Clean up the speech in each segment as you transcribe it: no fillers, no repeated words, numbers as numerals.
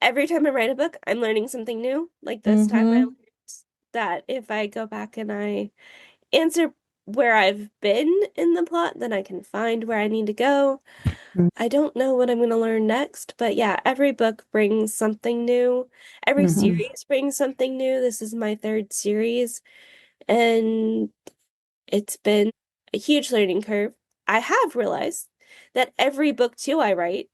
every time I write a book, I'm learning something new. Like this time, I learned that if I go back and I answer where I've been in the plot, then I can find where I need to go. I don't know what I'm going to learn next, but yeah, every book brings something new. Every Mm-hmm. series brings something new. This is my third series, and it's been a huge learning curve. I have realized that every book too I write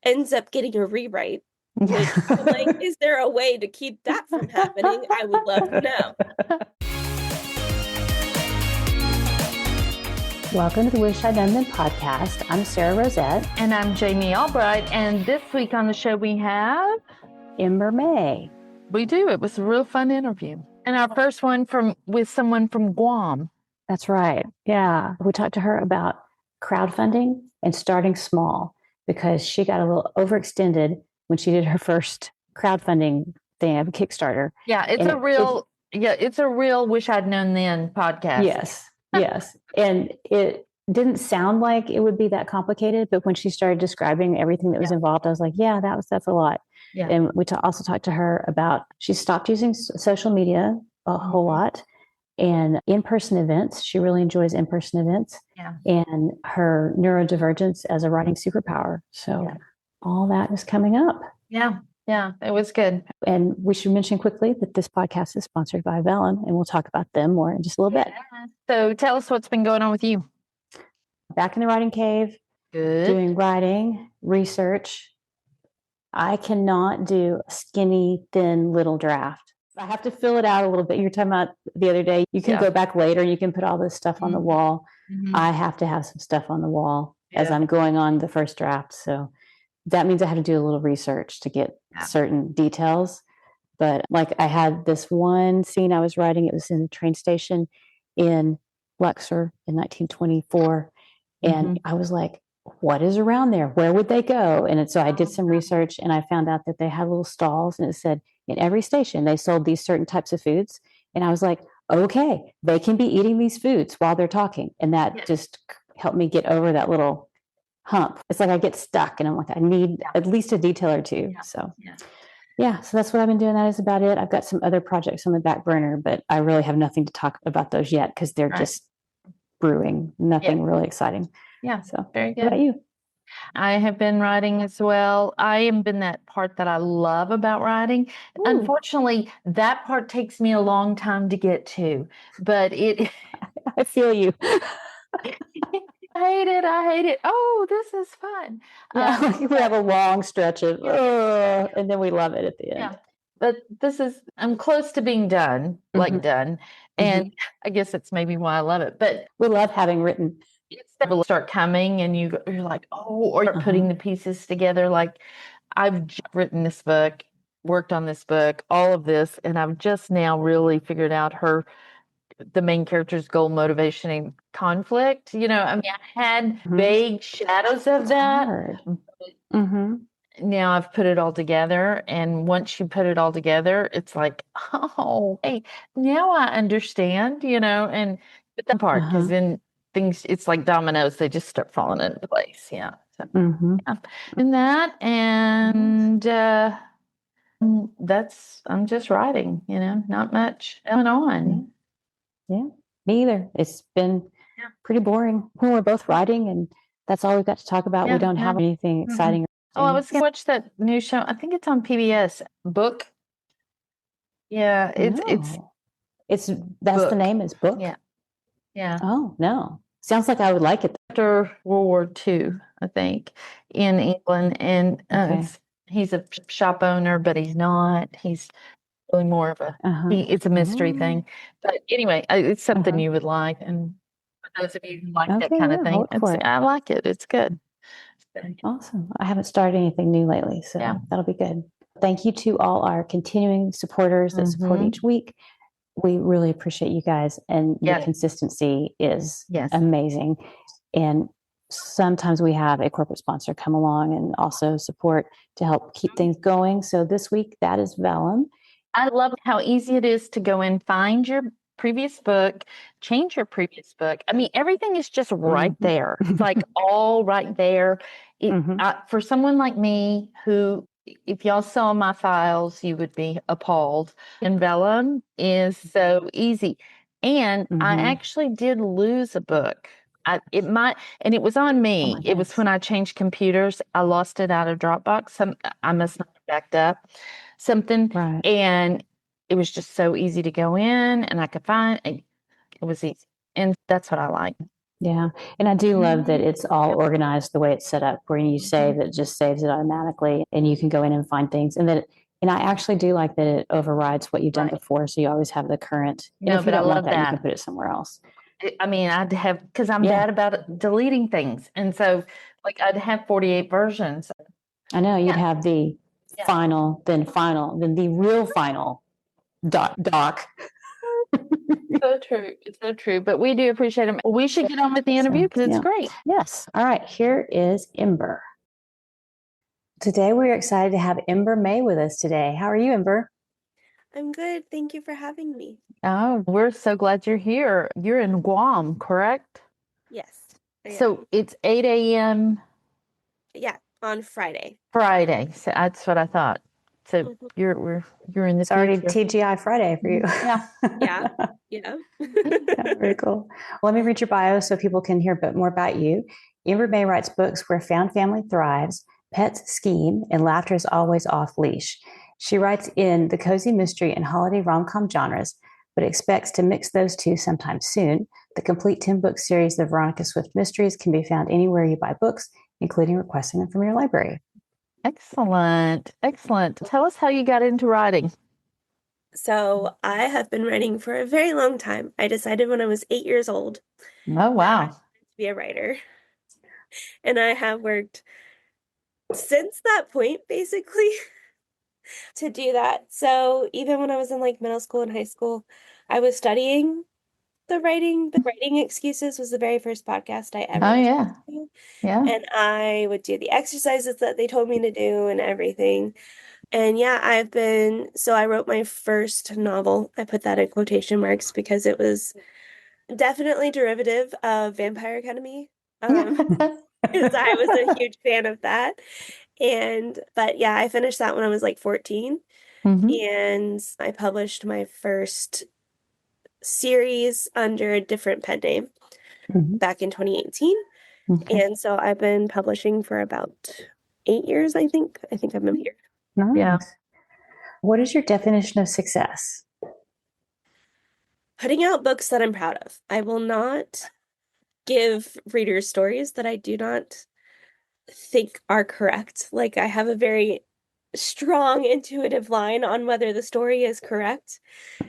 ends up getting a rewrite, which I'm like, is there a way to keep that from happening? I would love to know. Welcome to the Wish I'd Done Then podcast. I'm Sarah Rosette. And I'm Jamie Albright. And this week on the show we have Ember May. We do. It was a real fun interview. And our first one with someone from Guam. That's right. Yeah. We talked to her about crowdfunding and starting small because she got a little overextended when she did her first crowdfunding thing of Kickstarter. Yeah, it's a real Wish I'd Known Then podcast. Yes. Yes. And it didn't sound like it would be that complicated, but when she started describing everything that was involved, I was like, yeah, that's a lot. Yeah. And we also talked to her about, she stopped using social media a whole lot and in-person events. She really enjoys in-person events and her neurodivergence as a writing superpower. So all that is coming up. Yeah, it was good. And we should mention quickly that this podcast is sponsored by Vellum, and we'll talk about them more in just a little bit. So tell us what's been going on with you. Back in the writing cave, doing writing, research. I cannot do a skinny, thin little draft. I have to fill it out a little bit. You were talking about the other day. You can go back later and you can put all this stuff on the wall. I have to have some stuff on the wall as I'm going on the first draft. So that means I have to do a little research to get certain details. But like I had this one scene I was writing, it was in a train station in Luxor in 1924. And I was like, what is around there? Where would they go? And so I did some research and I found out that they had little stalls and it said in every station they sold these certain types of foods. And I was like, okay, they can be eating these foods while they're talking. And that just helped me get over that little hump. It's like I get stuck and I'm like, I need at least a detail or two. So so that's what I've been doing. That is about it. I've got some other projects on the back burner, but I really have nothing to talk about those yet because they're just brewing. Nothing really exciting. Yeah. So very good. What about you? I have been writing as well. I am in that part that I love about writing. Ooh. Unfortunately, that part takes me a long time to get to, but I feel you. I hate it. Oh, this is fun. Yeah, we have a long stretch of, and then we love it at the end. Yeah. But I'm close to being done, done. And I guess it's maybe why I love it. But we love having written. Will start coming and you're like, or you're putting the pieces together. Like I've written this book, worked on this book, all of this, and I've just now really figured out the main character's goal, motivation, and conflict. I mean, I had vague shadows of that. Now I've put it all together, and once you put it all together, it's like, oh, hey, now I understand, and the part, because then things, it's like dominoes, they just start falling into place. Yeah. So, and that, and I'm just writing, not much going on. Yeah, me either. It's been pretty boring when we're both writing, and that's all we've got to talk about. We don't have anything exciting. Oh, I was going to watch that new show. I think it's on PBS. Book. Yeah, it's that's Book. The name is Book. Yeah. Oh no, sounds like I would like it. After World War II, I think, in England, and he's a shop owner, but he's not. He's really more of it's a mystery thing. But anyway, it's something you would like, and for those of you who like that kind of thing, I like it. It's good. Awesome. I haven't started anything new lately, so that'll be good. Thank you to all our continuing supporters that support each week. We really appreciate you guys, and the consistency is amazing. And sometimes we have a corporate sponsor come along and also support to help keep things going. So this week, that is Vellum. I love how easy it is to go and find your previous book, change your previous book. I mean, everything is just right there. It's like all right there. For someone like me who if y'all saw my files, you would be appalled. And vellum is so easy. And I actually did lose a book. And it was on me. It was when I changed computers. I lost it out of Dropbox. I must not have backed up something. Right. And it was just so easy to go in and I could find it. It was easy. And that's what I like. Yeah. And I do love that it's all organized the way it's set up, where you save it just saves it automatically and you can go in and find things. And I actually do like that it overrides what you've done before. So you always have the current. And if you don't want that, you can put it somewhere else. I mean, I'd have, because I'm bad about deleting things. And so, like, I'd have 48 versions. I know you'd have the final, then the real final doc. So true. It's so true. But we do appreciate them. We should get on with the interview because it's great. Yes. All right. Here is Ember. Today, we're excited to have Ember May with us today. How are you, Ember? I'm good. Thank you for having me. Oh, we're so glad you're here. You're in Guam, correct? Yes. So it's 8 a.m. Yeah, on Friday. Friday. So that's what I thought. So you're in the It's already TGI Friday for you. Yeah. Very cool. Well, let me read your bio so people can hear a bit more about you. Ember May writes books where found family thrives, pets scheme, and laughter is always off leash. She writes in the cozy mystery and holiday rom-com genres, but expects to mix those two sometime soon. The complete 10-book series, The Veronica Swift Mysteries, can be found anywhere you buy books, including requesting them from your library. Excellent. Excellent. Tell us how you got into writing. So I have been writing for a very long time. I decided when I was 8 years old. Oh, wow. To be a writer. And I have worked since that point, basically, to do that. So even when I was in like middle school and high school, I was studying the writing. The Writing Excuses was the very first podcast I ever listened to. Yeah. And I would do the exercises that they told me to do and everything. And yeah, I wrote my first novel. I put that in quotation marks because it was definitely derivative of Vampire Academy. Because I was a huge fan of that. But yeah, I finished that when I was like 14. And I published my first series under a different pen name back in 2018. And so I've been publishing for about 8 years, I think. I think I've been here. Nice. Yeah. What is your definition of success? Putting out books that I'm proud of. I will not give readers stories that I do not think are correct. Like I have a very strong intuitive line on whether the story is correct.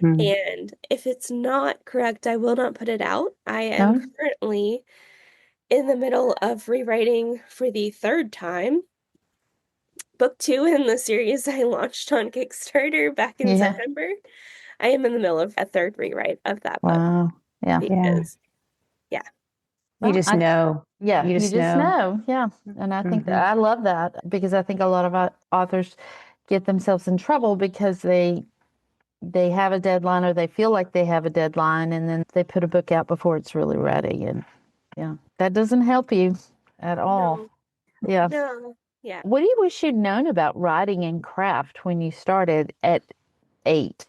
And if it's not correct, I will not put it out. I am currently in the middle of rewriting for the third time book 2 in the series I launched on Kickstarter back in September. I am in the middle of a third rewrite of that book. Wow. Yeah. Because, You just know. Yeah. You just know. Yeah. And I think that I love that because I think a lot of authors get themselves in trouble because they have a deadline or they feel like they have a deadline and then they put a book out before it's really ready. And yeah, that doesn't help you at all. No. Yeah. No. Yeah. What do you wish you'd known about writing and craft when you started at 8?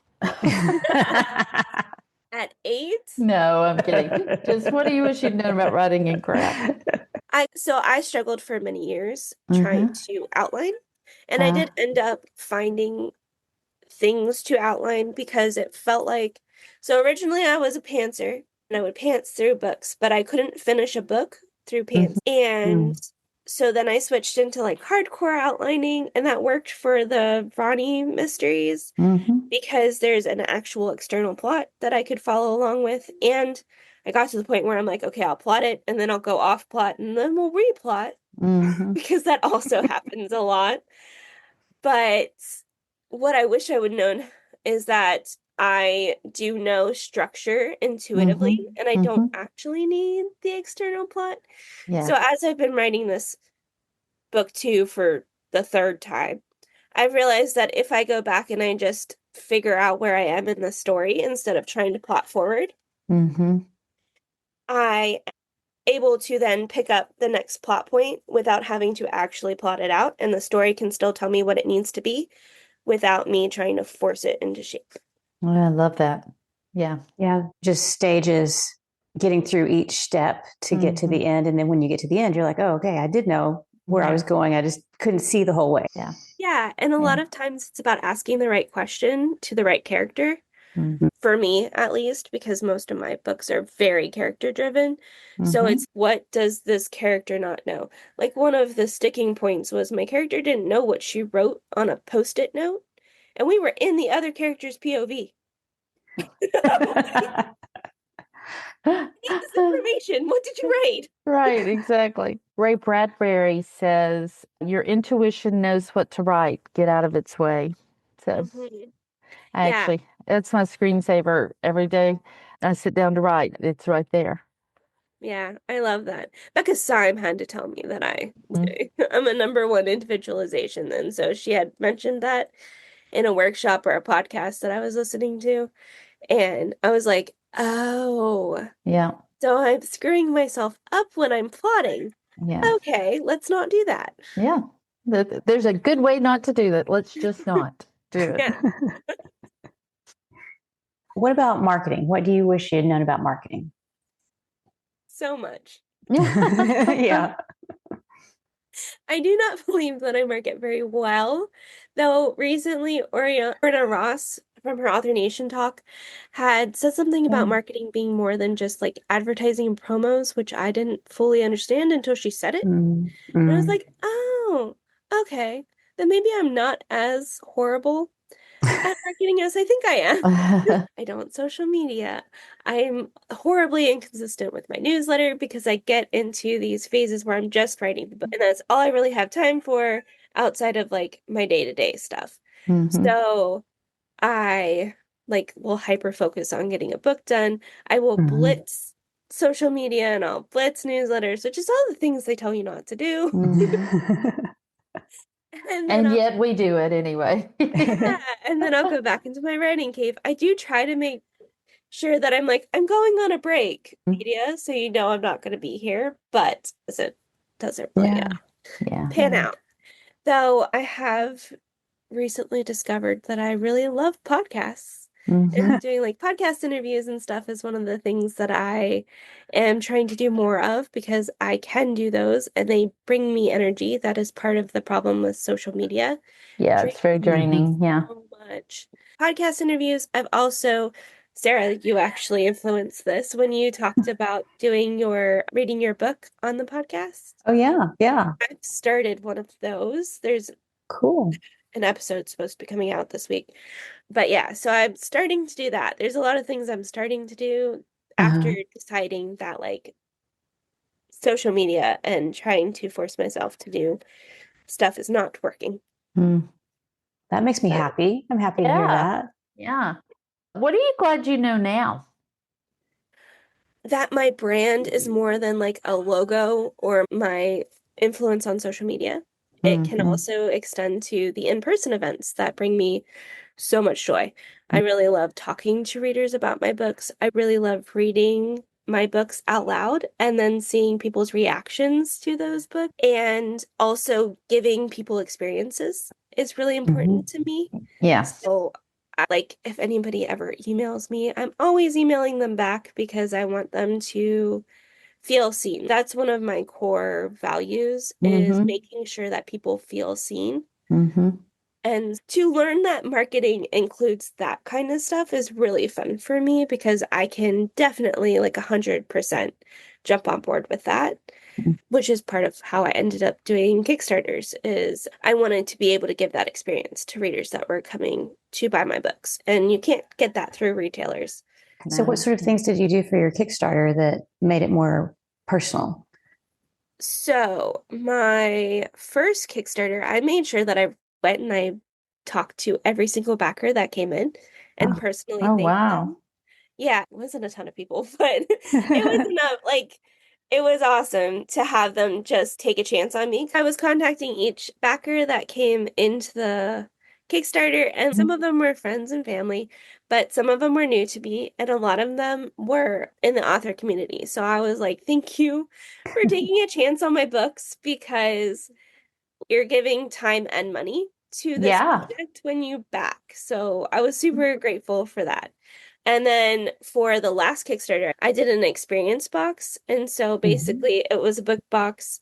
At 8? No, I'm kidding. Just what do you wish you'd known about writing and craft? I struggled for many years trying to outline, and I did end up finding things to outline because it felt like, so originally I was a pantser and I would pants through books, but I couldn't finish a book through pants. And so then I switched into like hardcore outlining, and that worked for the Ronnie mysteries because there's an actual external plot that I could follow along with. And I got to the point where I'm like, okay, I'll plot it and then I'll go off plot and then we'll replot because that also happens a lot. But what I wish I would known is that I do know structure intuitively and I don't actually need the external plot. So as I've been writing this book 2 for the third time, I've realized that if I go back and I just figure out where I am in the story instead of trying to plot forward, I able to then pick up the next plot point without having to actually plot it out, and the story can still tell me what it needs to be without me trying to force it into shape. Oh, I love that. Yeah. Yeah. Just stages, getting through each step to get to the end. And then when you get to the end, you're like, oh, okay, I did know where I was going. I just couldn't see the whole way. Yeah. Yeah. And a lot of times it's about asking the right question to the right character. Mm-hmm. For me, at least, because most of my books are very character driven. So it's, what does this character not know? Like, one of the sticking points was my character didn't know what she wrote on a post-it note, and we were in the other character's POV. I need this information. What did you write? Right, exactly. Ray Bradbury says, your intuition knows what to write. Get out of its way. So I Yeah. actually, it's my screensaver every day. I sit down to write. It's right there. Yeah, I love that. Becca Syme had to tell me that I'm a #1 individualization then. So she had mentioned that in a workshop or a podcast that I was listening to. And I was like, oh, Yeah. so I'm screwing myself up when I'm plotting. Yeah. Okay, let's not do that. Yeah. There's a good way not to do that. Let's just not do it. Yeah. What about marketing? What do you wish you had known about marketing? So much. Yeah. I do not believe that I market very well, though recently Orna Ross from her Author Nation talk had said something about marketing being more than just like advertising and promos, which I didn't fully understand until she said it. And I was like, oh, okay. Then maybe I'm not as horrible at marketing as I think I am. I don't social media. I'm horribly inconsistent with my newsletter because I get into these phases where I'm just writing the book, and that's all I really have time for outside of like my day-to-day stuff. So I like will hyper focus on getting a book done. I will blitz social media and I'll blitz newsletters, which is all the things they tell you not to do. And yet we do it anyway. Yeah, and then I'll go back into my writing cave. I do try to make sure that I'm like, I'm going on a break, media, so you know I'm not going to be here, but it doesn't really pan out. Though I have recently discovered that I really love podcasts. And doing like podcast interviews and stuff is one of the things that I am trying to do more of because I can do those and they bring me energy. That is part of the problem with social media. Yeah, it's very draining. Yeah. So much. Podcast interviews. I've also, Sarah, you actually influenced this when you talked about reading your book on the podcast. Oh, yeah. Yeah. I've started one of those. There's cool. An episode supposed to be coming out this week. But yeah, so I'm starting to do that. There's a lot of things I'm starting to do after deciding that like social media and trying to force myself to do stuff is not working. That makes me happy. I'm happy to hear that. Yeah. What are you glad you know now? That my brand is more than like a logo or my influence on social media. It can also extend to the in-person events that bring me so much joy. I really love talking to readers about my books. I really love reading my books out loud and then seeing people's reactions to those books, and also giving people experiences is really important to me. Yeah. So like if anybody ever emails me, I'm always emailing them back because I want them to feel seen. That's one of my core values is making sure that people feel seen. And to learn that marketing includes that kind of stuff is really fun for me because I can definitely like 100% jump on board with that, which is part of how I ended up doing Kickstarters is I wanted to be able to give that experience to readers that were coming to buy my books. And you can't get that through retailers. So what sort of things did you do for your Kickstarter that made it more personal? So my first Kickstarter, I made sure that I went and I talked to every single backer that came in and personally thanked them. Yeah, it wasn't a ton of people, but it was enough. Like, it was awesome to have them just take a chance on me. I was contacting each backer that came into the Kickstarter, and some of them were friends and family, but some of them were new to me, and a lot of them were in the author community. So I was like, thank you for taking a chance on my books because you're giving time and money to this project when you back. So I was super grateful for that. And then for the last Kickstarter, I did an experience box. And so basically, it was a book box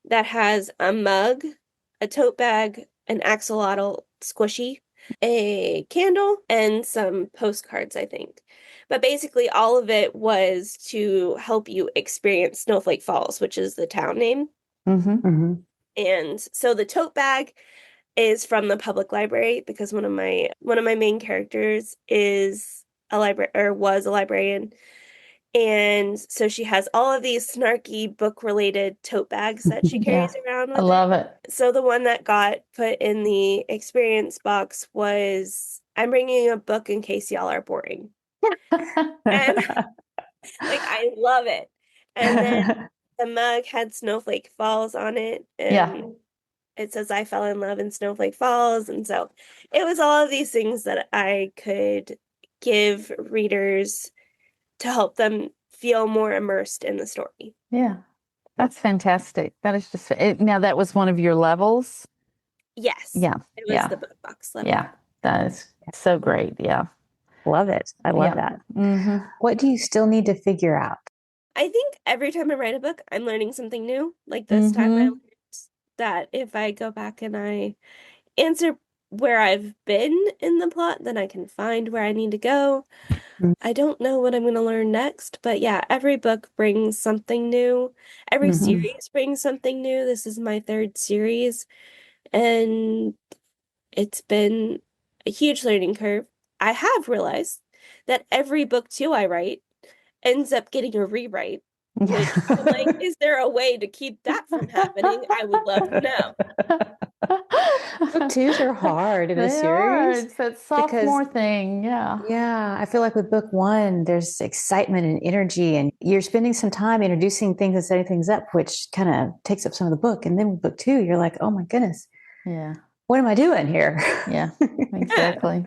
that has a mug, a tote bag, an axolotl squishy, a candle, and some postcards, I think. But basically, all of it was to help you experience Snowflake Falls, which is the town name. And so the tote bag is from the public library because one of my main characters is a library or was a librarian. And so she has all of these snarky book related tote bags that she carries around with I love it. So the one that got put in the experience box was I'm bringing a book in case y'all are boring. And like I love it. And then the mug had Snowflake Falls on it. And it says I fell in love in Snowflake Falls. And so it was all of these things that I could give readers to help them feel more immersed in the story. Yeah. That's fantastic. That is just now that was one of your levels. Yes. Yeah. It was the book box level. Yeah. That is so great. Yeah. Love it. I love that. What do you still need to figure out? I think every time I write a book, I'm learning something new. Like this time I learned that if I go back and I answer where I've been in the plot, then I can find where I need to go. I don't know what I'm going to learn next, but yeah, every book brings something new. Every series brings something new. This is my third series, and it's been a huge learning curve. I have realized that every book too I write ends up getting a rewrite, which I'm like, is there a way to keep that from happening? I would love to know. Book twos are hard in a They are. series. It's that sophomore thing. Yeah. Yeah. I feel like with book one, there's excitement and energy, and you're spending some time introducing things and setting things up, which kind of takes up some of the book. And then with book two, you're like, oh my goodness. Yeah. What am I doing here? Yeah. Exactly.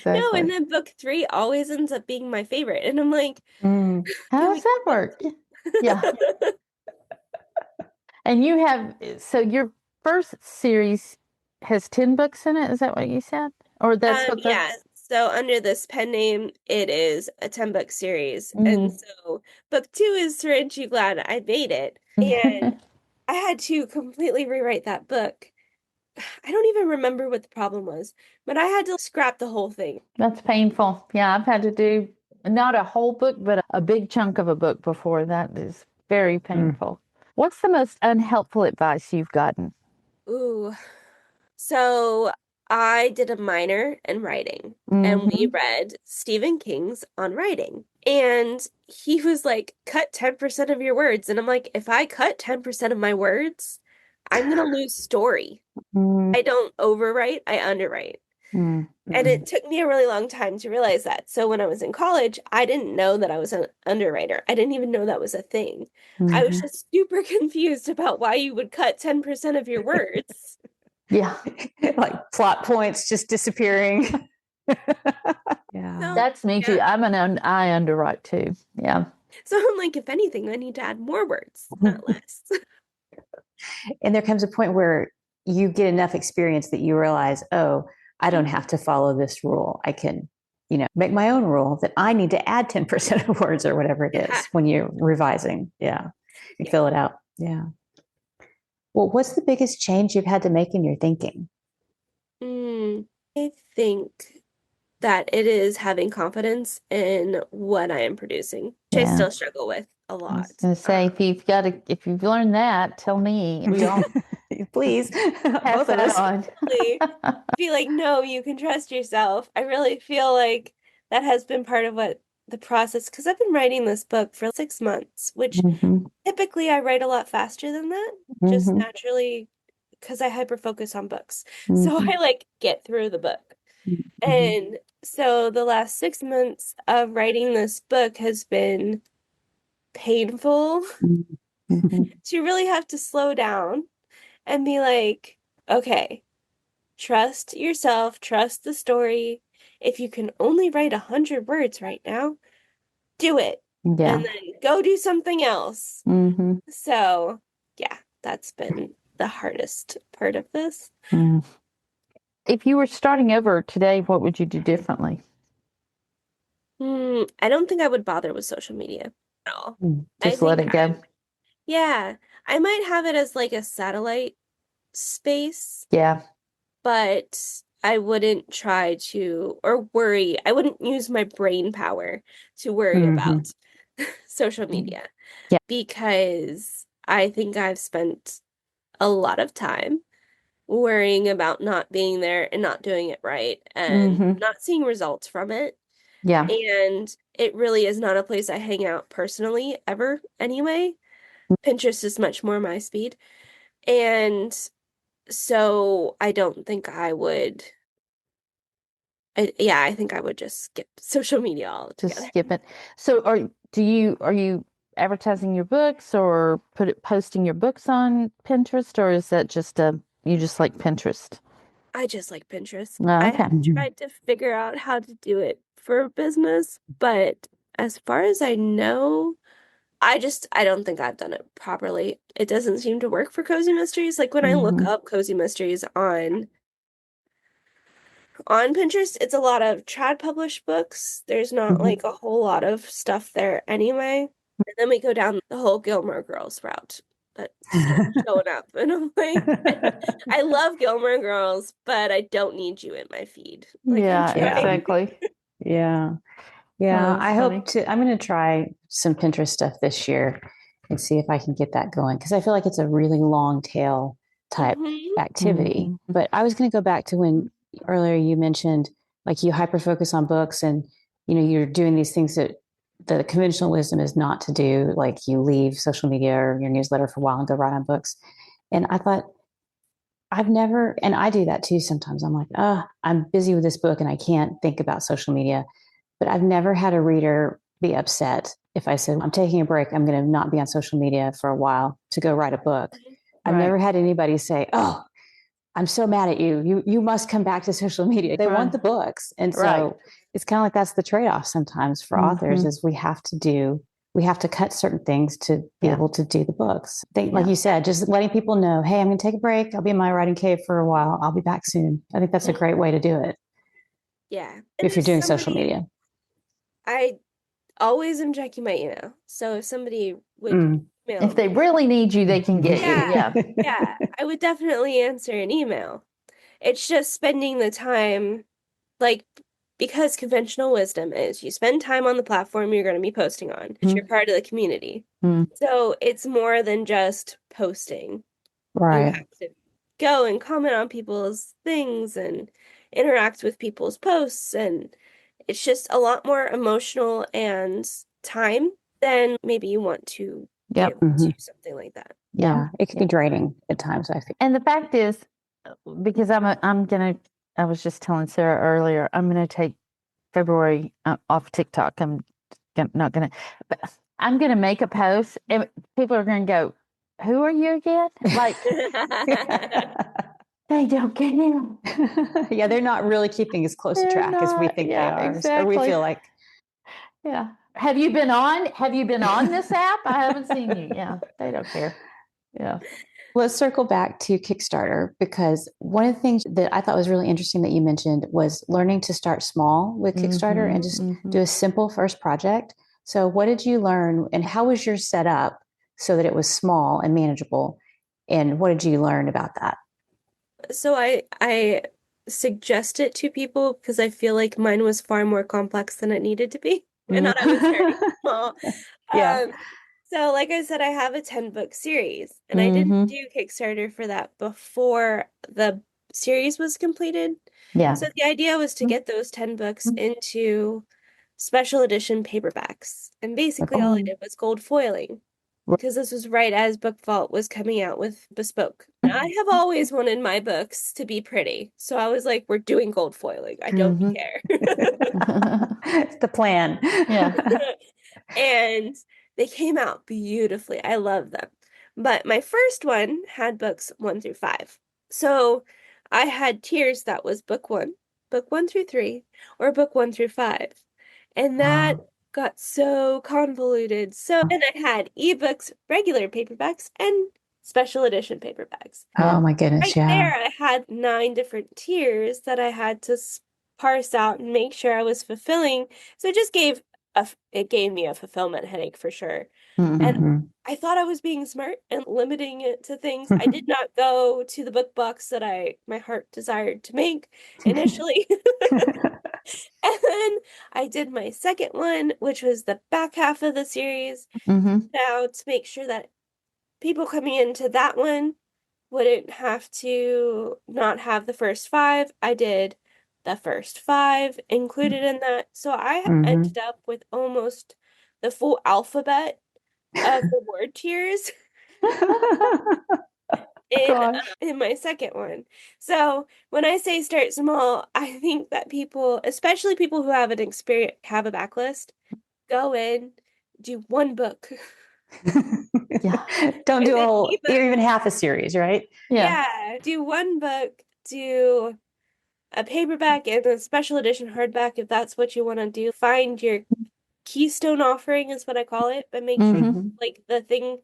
No, and then book three always ends up being my favorite. And I'm like, how does that work? Yeah. And you have, so your first series has 10 books in it. Is that what you said? Or that's what yeah. So under this pen name, it is a 10-book series. And so book two is Aren't You Glad I Made It? And I had to completely rewrite that book. I don't even remember what the problem was, but I had to scrap the whole thing. That's painful. Yeah, I've had to do not a whole book, but a big chunk of a book before. That is very painful. What's the most unhelpful advice you've gotten? Ooh. So I did a minor in writing, and we read Stephen King's On Writing. And he was like, cut 10% of your words. And I'm like, if I cut 10% of my words, I'm going to lose story. I don't overwrite, I underwrite. And it took me a really long time to realize that. So when I was in college, I didn't know that I was an underwriter. I didn't even know that was a thing. I was just super confused about why you would cut 10% of your words. Yeah. Like plot points just disappearing. Yeah. That's me too. I underwrite too. Yeah. So I'm like, if anything, I need to add more words, not less. And there comes a point where you get enough experience that you realize, oh, I don't have to follow this rule. I can, make my own rule that I need to add 10% of words or whatever it is when you're revising. Yeah. You fill it out. Yeah. Well, what's the biggest change you've had to make in your thinking? I think that it is having confidence in what I am producing, which I still struggle with a lot. I was going to say, if you've learned that, tell me. We all please pass that on. I feel like, no, you can trust yourself. I really feel like that has been part of what the process, because I've been writing this book for 6 months, which typically I write a lot faster than that, just naturally, because I hyper focus on books. So I get through the book. And so the last 6 months of writing this book has been painful to really have to slow down and be like, okay, Trust yourself, trust the story. If you can only write 100 words right now, do it. Yeah. And then go do something else. So, yeah, that's been the hardest part of this. If you were starting over today, what would you do differently? I don't think I would bother with social media at all. Just let it go. Yeah, I might have it as like a satellite space. Yeah. But I wouldn't try to or worry. I wouldn't use my brain power to worry about social media. Yeah. Because I think I've spent a lot of time worrying about not being there and not doing it right and not seeing results from it. Yeah. And it really is not a place I hang out personally ever anyway. Pinterest is much more my speed. And so I don't think I would. I think I would just skip social media altogether. Just skip it. So are you advertising your books or posting your books on Pinterest, or is that just you just like Pinterest? I just like Pinterest. Oh, I okay. have tried to figure out how to do it for business, but as far as I know, I don't think I've done it properly. It doesn't seem to work for cozy mysteries. Like when I look up cozy mysteries on Pinterest, it's a lot of trad published books. There's not like a whole lot of stuff there anyway. And then we go down the whole Gilmore Girls route that starts showing up. And I'm like, I love Gilmore Girls, but I don't need you in my feed. Like, Yeah, I'm trying. exactly. Yeah. I'm going to try some Pinterest stuff this year and see if I can get that going because I feel like it's a really long tail type activity. But I was going to go back to when earlier you mentioned like you hyper focus on books and you're doing these things that the conventional wisdom is not to do, like you leave social media or your newsletter for a while and go write on books. And I thought and I do that too sometimes. I'm like, I'm busy with this book and I can't think about social media. But I've never had a reader be upset if I said, I'm taking a break. I'm going to not be on social media for a while to go write a book. I've never had anybody say, oh, I'm so mad at you. You must come back to social media. They want the books. And so it's kind of like that's the trade-off sometimes for authors is we have to cut certain things to be able to do the books. Like you said, just letting people know, hey, I'm going to take a break. I'll be in my writing cave for a while. I'll be back soon. I think that's a great way to do it. Yeah. If you're doing social media. I always am checking my email. So if somebody would email if they really need you, they can get you. Yeah. Yeah, I would definitely answer an email. It's just spending the time, like, because conventional wisdom is you spend time on the platform you're going to be posting on. You're part of the community. So it's more than just posting. You have to go and comment on people's things and interact with people's posts. And it's just a lot more emotional and time than maybe you want to give to something like that. Yeah, it can be draining at times, I think. And the fact is, because I was just telling Sarah earlier, I'm gonna take February off TikTok. Not gonna, but I'm gonna make a post, and people are gonna go, "Who are you again?" Like they don't get it. Yeah, they're not really keeping as close a track as we think they are, exactly. or we feel like. Yeah. Have you been on this app? I haven't seen you. Yeah, they don't care. Yeah. Let's circle back to Kickstarter because one of the things that I thought was really interesting that you mentioned was learning to start small with Kickstarter and just do a simple first project. So what did you learn and how was your setup so that it was small and manageable? And what did you learn about that? So I suggest it to people because I feel like mine was far more complex than it needed to be. And I was very small. Yeah. So like I said, I have a 10-book series and I didn't do Kickstarter for that before the series was completed. Yeah. So the idea was to get those 10 books into special edition paperbacks. And basically all I did was gold foiling because this was right as Book Vault was coming out with Bespoke. I have always wanted my books to be pretty. So I was like, we're doing gold foiling. I don't care. It's the plan. Yeah. And they came out beautifully. I love them. But my first one had books 1 through 5. So I had tiers that was book 1 through 3, or book 1 through 5. And that got so convoluted. And I had ebooks, regular paperbacks, and special edition paperbacks. Oh my goodness, Right yeah. there, I had 9 different tiers that I had to parse out and make sure I was fulfilling. So it gave me a fulfillment headache for sure. And Mhm. I thought I was being smart and limiting it to things. I did not go to the book box that my heart desired to make initially. And then I did my second one, which was the back half of the series, now to make sure that people coming into that one wouldn't have to not have the first 5. I did the first 5 included in that. So I Mhm. ended up with almost the full alphabet of the word tiers in Gosh. in my second one. So when I say start small, I think that people, especially people who have have a backlist, go in, do one book. Yeah. Don't And do a then whole, ebook. or even half a series, right? Yeah, do one book, do a paperback and a special edition hardback if that's what you want to do. Find your keystone offering is what I call it, but make sure Mhm. like the thing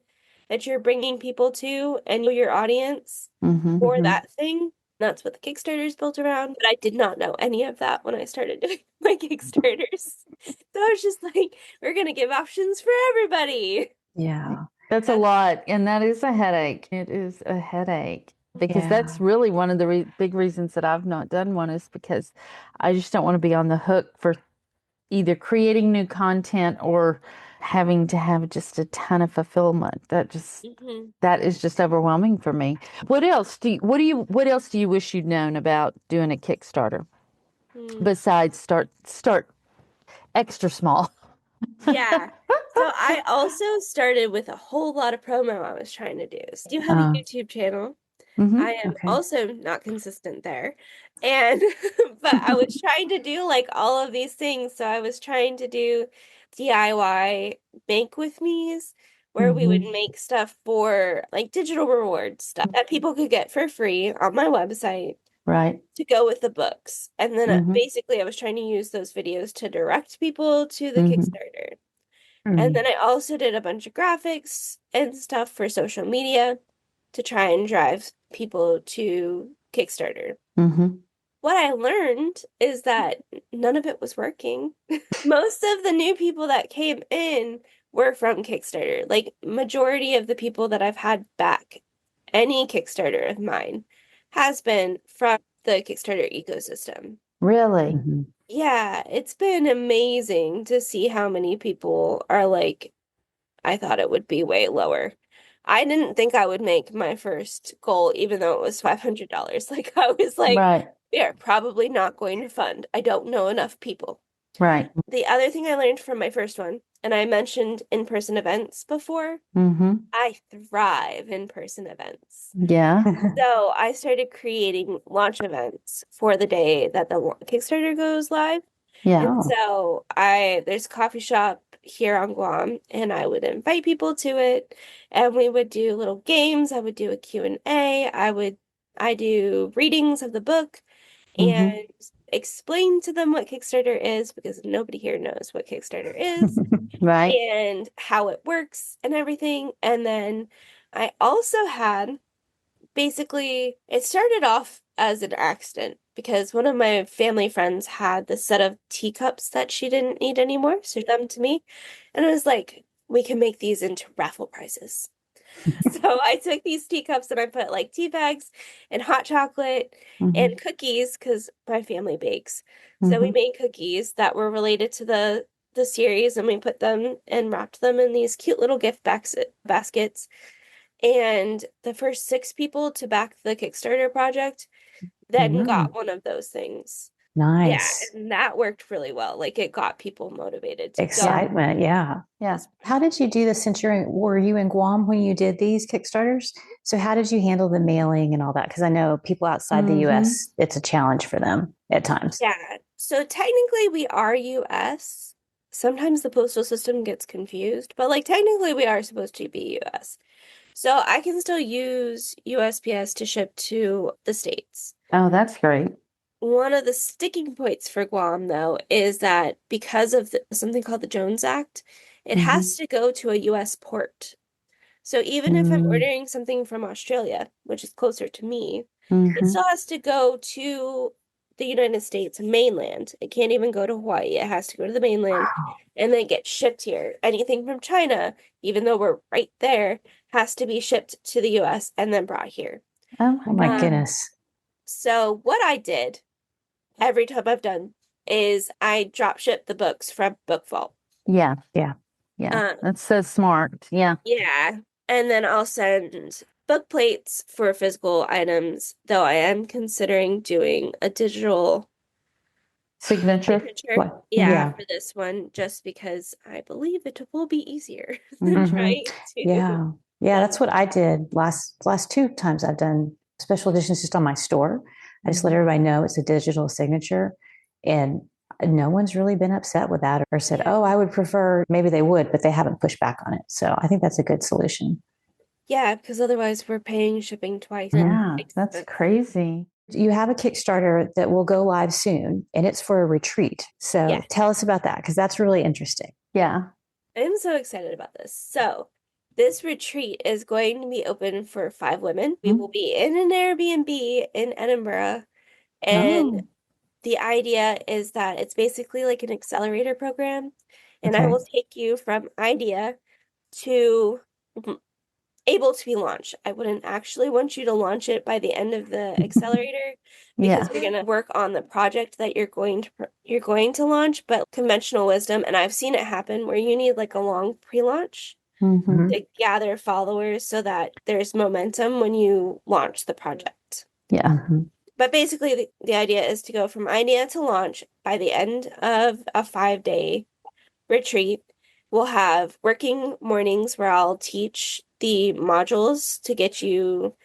that you're bringing people to and know your audience for Mhm. that thing. That's what the Kickstarter is built around. But I did not know any of that when I started doing my Kickstarters. So I was just like, we're gonna give options for everybody. Yeah. That's a lot, and that is a headache. It is a headache because Yeah. that's really one of the big reasons that I've not done one is because I just don't want to be on the hook for either creating new content or having to have just a ton of fulfillment. Mhm. That is just overwhelming for me. What else do you wish you'd known about doing a Kickstarter Hmm. besides start extra small? Yeah. So I also started with a whole lot of promo I was trying to do. So I do have a YouTube channel. I am Okay. also not consistent there. And but I was trying to do like all of these things. So I was trying to do DIY make with me's where we would Mhm. make stuff for like digital reward stuff that people could get for free on my website Right. to go with the books. And then Mm-hmm. basically I was trying to use those videos to direct people to the Mm-hmm. Kickstarter. And then Mm. I also did a bunch of graphics and stuff for social media to try and drive people to Kickstarter. Mm-hmm. What I learned is that none of it was working. Most of the new people that came in were from Kickstarter. Like majority of the people that I've had back any Kickstarter of mine has been from the Kickstarter ecosystem. Really? Mhm. Yeah, it's been amazing to see how many people are like, I thought it would be way lower. I didn't think I would make my first goal, even though it was $500. Like, I was like, Right. we are probably not going to fund. I don't know enough people. Right. The other thing I learned from my first one, and I mentioned in-person events before, Mm-hmm. I thrive in-person events. Yeah. So I started creating launch events for the day that the Kickstarter goes live. Yeah. And Oh. so there's a coffee shop here on Guam, and I would invite people to it, and we would do little games. I would do a Q&A. I do readings of the book Mm-hmm. and explain to them what Kickstarter is because nobody here knows what Kickstarter is Right. and how it works and everything. And then I also had basically, it started off as an accident because one of my family friends had this set of teacups that she didn't need anymore, so she gave them to me. And I was like, we can make these into raffle prizes. So I took these teacups and I put like tea bags and hot chocolate Mm-hmm. and cookies because my family bakes. So we Mm-hmm. made cookies that were related to the series and we put them and wrapped them in these cute little baskets. And the first 6 people to back the Kickstarter project then got Mm. one of those things. Yeah, Nice. and that worked really well. Like it got people motivated to go. Yeah. Excitement. Yeah. Yeah. How did you do this since were you in Guam when you did these Kickstarters? So how did you handle the mailing and all that? Because I know people outside the Mm-hmm. US, it's a challenge for them at times. Yeah. So technically we are US. Sometimes the postal system gets confused, but like technically we are supposed to be US. So I can still use USPS to ship to the States. Oh, that's great. One of the sticking points for Guam, though, is that because of something called the Jones Act, it has to go to a U.S. port. So even if I'm ordering something from Australia, which is closer to me, it still has to go to the United States mainland. It can't even go to Hawaii. It has to go to the mainland Wow. and then get shipped here. Anything from China, even though we're right there, has to be shipped to the US and then brought here. Oh Oh my my God. goodness. So what I did every time I've done is I drop ship the books from Book Vault. Yeah. Yeah. Yeah. That's so smart. Yeah. Yeah. And then I'll send book plates for physical items, though I am considering doing a digital Signature. signature. What? Yeah, Yeah. for this one, just because I believe it will be easier than Mhm. trying to. Yeah. Yeah, that's what I did last two times I've done special editions just on my store. I just let everybody know it's a digital signature, and no one's really been upset with that or said, Yeah. "Oh, I would prefer." Maybe they would, but they haven't pushed back on it. So I think that's a good solution. Yeah, because otherwise we're paying shipping twice and Yeah, it's that's expensive. crazy. You have a Kickstarter that will go live soon, and it's for a retreat. So Yes. tell us about that because that's really interesting. Yeah. I'm so excited about this. So, this retreat is going to be open for 5 women. We will be in an Airbnb in Edinburgh, and Oh, the idea is that it's basically like an accelerator program, and I Okay. will take you from idea to able to be launched. I wouldn't actually want you to launch it by the end of the accelerator because yeah. we're going to work on the project that you're going to launch, but conventional wisdom, and I've seen it happen where you need like a long pre-launch Mm-hmm. to gather followers so that there's momentum when you launch the project. Yeah. But basically, the idea is to go from idea to launch by the end of a 5-day retreat. We'll have working mornings where I'll teach the modules to get you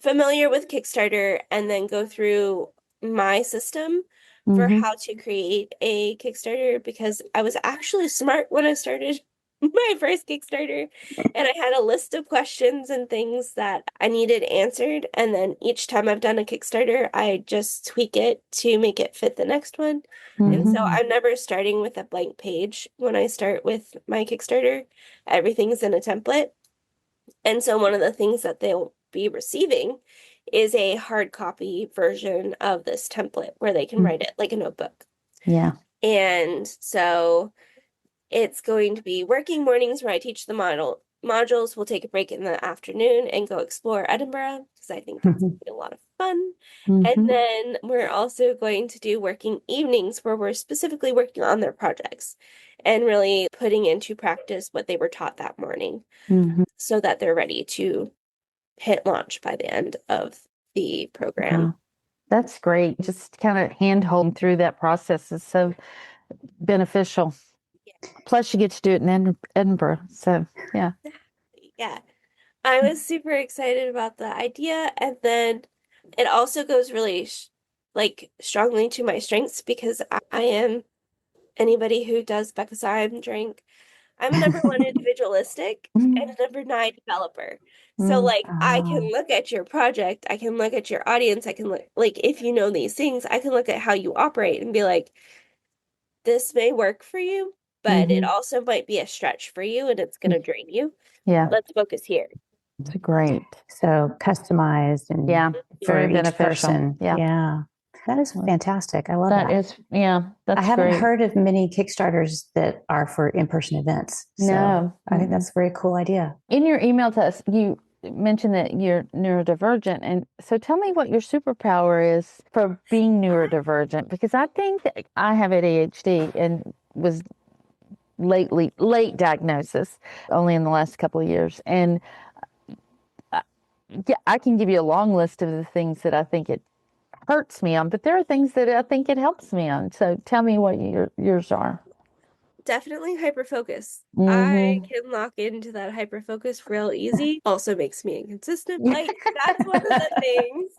familiar with Kickstarter and then go through my system for Mm-hmm. how to create a Kickstarter because I was actually smart when I started my first Kickstarter and I had a list of questions and things that I needed answered. And then each time I've done a Kickstarter, I just tweak it to make it fit the next one. And so I'm never starting with a blank page when I start with my Kickstarter. Everything's in a template. And so one of the things that they'll be receiving is a hard copy version of this template where they can write it like a notebook. Yeah. And so it's going to be working mornings where I teach the modules. We'll take a break in the afternoon and go explore Edinburgh because I think that's going to be a lot of fun. And Mm-hmm. then we're also going to do working evenings where we're specifically working on their projects and really putting into practice what they were taught that morning Mm-hmm. so that they're ready to hit launch by the end of the program. Wow. That's great. Just kind of hand holding through that process is so beneficial. Plus, you get to do it in Edinburgh. So, yeah. Yeah. I was super excited about the idea, and then it also goes really like strongly to my strengths because I am anybody who does Becca's drink. I'm a number one individualistic and a number 9 developer. So Mm. like I can look at your project, I can look at your audience, I can look like if you know these things, I can look at how you operate and be like, this may work for you, but it also might be a stretch for you and it's gonna drain you. Yeah. Let's focus here. It's great. So customized and Yeah. for Very each beneficial. person. Yeah. Yeah. That is fantastic. I love That that. is, yeah, I that's haven't great. heard of many Kickstarters that are for in-person events. So No. I think that's a very cool idea. In your email to us, you mentioned that you're neurodivergent. And so tell me what your superpower is for being neurodivergent, because I think that I have ADHD and was late diagnosis only in the last couple of years. And yeah, I can give you a long list of the things that I think it hurts me on, but there are things that I think it helps me on. So tell me what yours are. Definitely hyperfocus. I Mm-hmm. can lock into that hyperfocus real easy. Also makes me inconsistent. Like that's one of the things.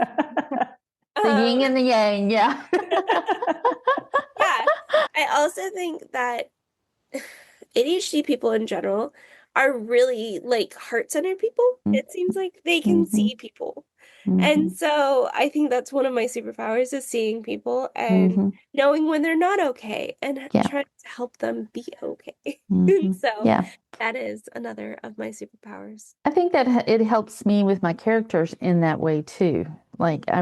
The yin Um, and the yang, yeah. yeah. I also think that ADHD people in general are really like heart-centered people. It seems like they can Mm-hmm. see people. And so I think that's one of my superpowers is seeing people and knowing when they're not okay and trying to help them be okay. So that is another of my superpowers. I think that it helps me with my characters in that way too. Like I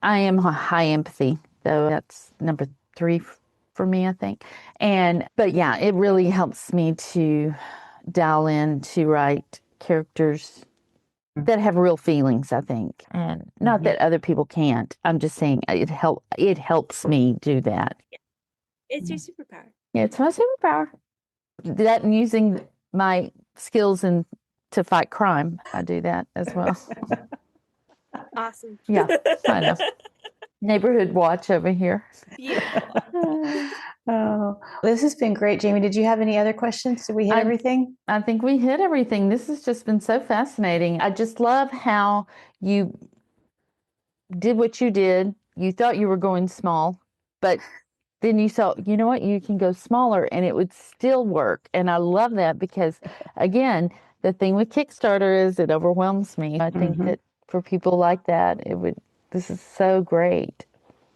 am a high empathy, though that's number 3 for me, I think. But yeah, it really helps me to dial in to write characters that have real feelings, I think. And not that other people can't. I'm just saying it helps me do that. It's your superpower. Yeah, it's my superpower. That and using my skills to fight crime, I do that as well. Awesome. Yeah, I know. Neighborhood watch over here. Beautiful. Oh, this has been great, Jamie. Did you have any other questions? Did we hit everything? I think we hit everything. This has just been so fascinating. I just love how you did what you did. You thought you were going small, but then you saw, you know what, you can go smaller and it would still work. And I love that because, again, the thing with Kickstarter is it overwhelms me. I think that for people like that, this is so great.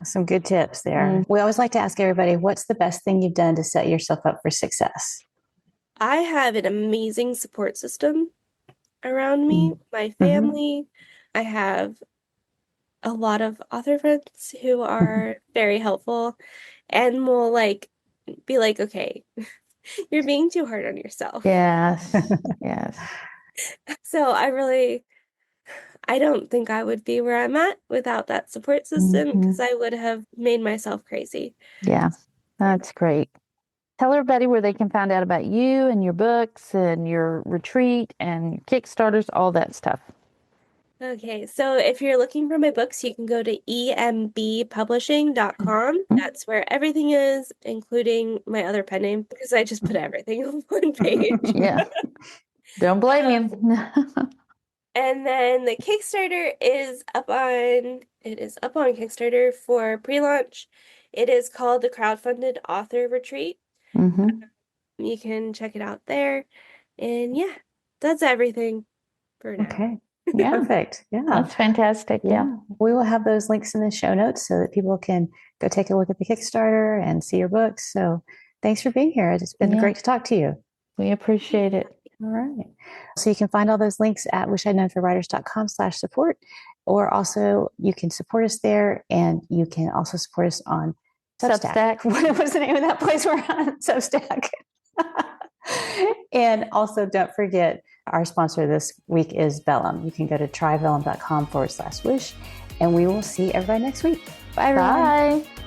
Some good tips there. We always like to ask everybody, what's the best thing you've done to set yourself up for success? I have an amazing support system around me, my family. I have a lot of author friends who are very helpful and will be like, okay, you're being too hard on yourself. Yes. Yes. So I don't think I would be where I'm at without that support system because I would have made myself crazy. Yeah, that's great. Tell everybody where they can find out about you and your books and your retreat and your Kickstarters, all that stuff. Okay, so if you're looking for my books, you can go to embpublishing.com. That's where everything is, including my other pen name, because I just put everything on one page. Yeah. Don't blame you. And then the Kickstarter is up on Kickstarter for pre-launch. It is called the Crowdfunded Author Retreat. You can check it out there. And yeah, that's everything for now. Okay. Yeah. Perfect. Yeah. That's fantastic. Yeah. We will have those links in the show notes so that people can go take a look at the Kickstarter and see your books. So thanks for being here. It's been great to talk to you. We appreciate it. All right. So you can find all those links at wishidknowforwriters.com/support, or also you can support us there, and you can also support us on Substack. What was the name of that place we're on? Substack. And also don't forget, our sponsor this week is Vellum. You can go to tryvellum.com/wish, and we will see everybody next week. Bye, everyone. Bye.